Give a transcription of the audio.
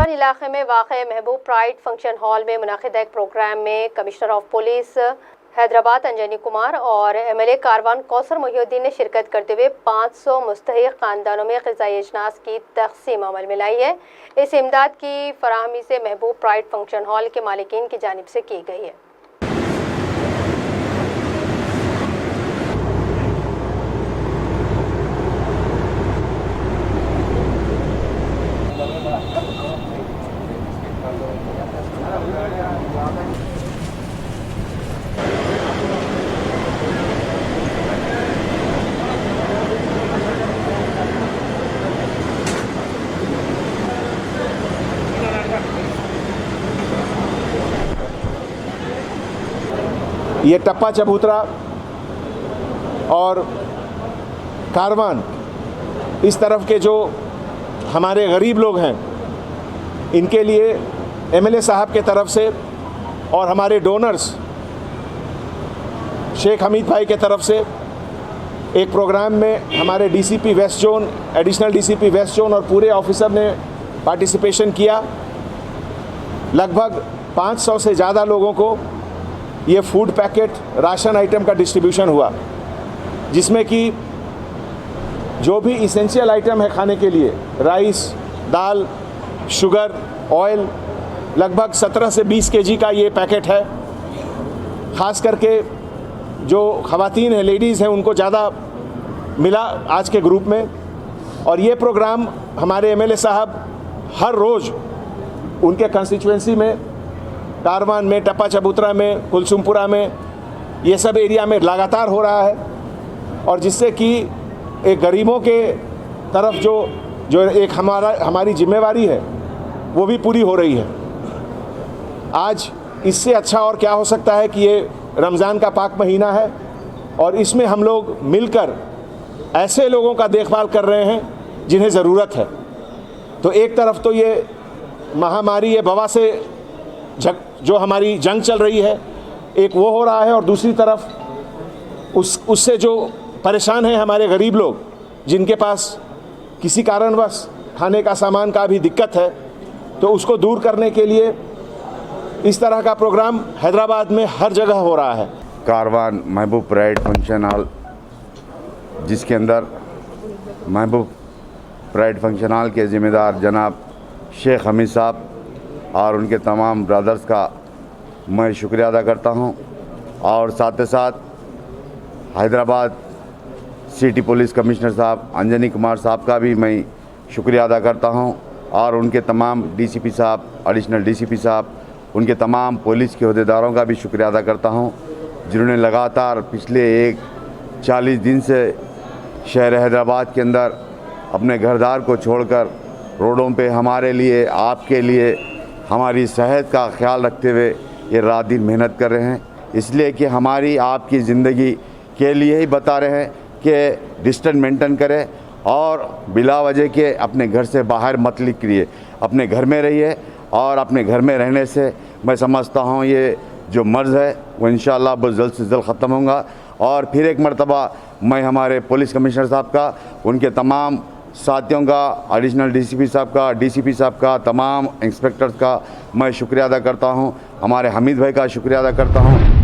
कारवान इलाके में वाक़े महबूब प्राइड फंक्शन हॉल में मुनाकिदा एक प्रोग्राम में commissioner of police Hyderabad Anjani Kumar और MLA कारवान कौसर मोहिउद्दीन ने शिरकत करते हुए 500 मुस्तहिक ख़ानदानों में ग़िज़ाई अजनास की तक़सीम अमल में लाई है। इस इमदाद की फराहमी से महबूब प्राइड फंक्शन हॉल के मालिकीन की जानिब से की गई है। ये टप्पा चबूतरा और कारवान इस तरफ के जो हमारे गरीब लोग हैं, इनके लिए MLA साहब के तरफ से और हमारे डोनर्स शेख हमीद भाई के तरफ से एक प्रोग्राम में हमारे DCP west zone, additional DCP west zone और पूरे ऑफिसर ने पार्टिसिपेशन किया। लगभग 500 से ज़्यादा लोगों को ये फूड पैकेट राशन आइटम का डिस्ट्रीब्यूशन हुआ, जिसमें कि जो भी इसेंशियल आइटम है खाने के लिए, राइस, दाल, शुगर, ऑयल, लगभग 17 से 20 kg का ये पैकेट है। ख़ास करके जो ख़वातीन हैं, लेडीज़ हैं, उनको ज़्यादा मिला आज के ग्रुप में। और ये प्रोग्राम हमारे MLA साहब हर रोज़ उनके कंस्टिट्यूएंसी में, कारवान में, टप्पा चबूतरा में, कुलसुमपुरा में, ये सब एरिया में लगातार हो रहा है, और जिससे कि एक गरीबों के तरफ जो एक हमारी जिम्मेवारी है वो भी पूरी हो रही है। आज इससे अच्छा और क्या हो सकता है कि ये रमज़ान का पाक महीना है और इसमें हम लोग मिलकर ऐसे लोगों का देखभाल कर रहे हैं जिन्हें ज़रूरत है। तो एक तरफ तो ये महामारी, ये वबा से जो हमारी जंग चल रही है, एक वो हो रहा है, और दूसरी तरफ उससे जो परेशान हैं हमारे गरीब लोग, जिनके पास किसी कारणवश खाने का सामान का भी दिक्कत है, तो उसको दूर करने के लिए इस तरह का प्रोग्राम हैदराबाद में हर जगह हो रहा है। कारवान महबूब प्राइड फंक्शन हॉल, जिसके अंदर महबूब प्राइड फंक्शन हॉल के ज़िम्मेदार जनाब शेख हमीद साहब और उनके तमाम ब्रदर्स का मैं शुक्रिया अदा करता हूं, और साथ ही साथ हैदराबाद सिटी पुलिस कमिश्नर साहब अंजनी कुमार साहब का भी मैं शुक्रिया अदा करता हूं, और उनके तमाम DCP साहब, एडिशनल DCP साहब, उनके तमाम पुलिस के अहदेदारों का भी शुक्रिया अदा करता हूं, जिन्होंने लगातार पिछले 40 दिन से शहर हैदराबाद के अंदर अपने घरदार को छोड़कर रोडों पे हमारे लिए, आपके लिए, हमारी सेहत का ख्याल रखते हुए ये रात दिन मेहनत कर रहे हैं। इसलिए कि हमारी आपकी ज़िंदगी के लिए ही बता रहे हैं कि डिस्टेंस मेंटेन करें और बिला वजह के अपने घर से बाहर मत निकलिए, अपने घर में रहिए, और अपने घर में रहने से मैं समझता हूँ ये जो मर्ज़ है वो इंशाअल्लाह बहुत जल्द से जल्द ख़त्म होगा। और फिर एक मरतबा मैं हमारे पुलिस कमिश्नर साहब का, उनके तमाम साथियों का, एडिशनल DCP साहब का, DCP साहब का, तमाम इंस्पेक्टर्स का मैं शुक्रिया अदा करता हूं, हमारे हमीद भाई का शुक्रिया अदा करता हूं।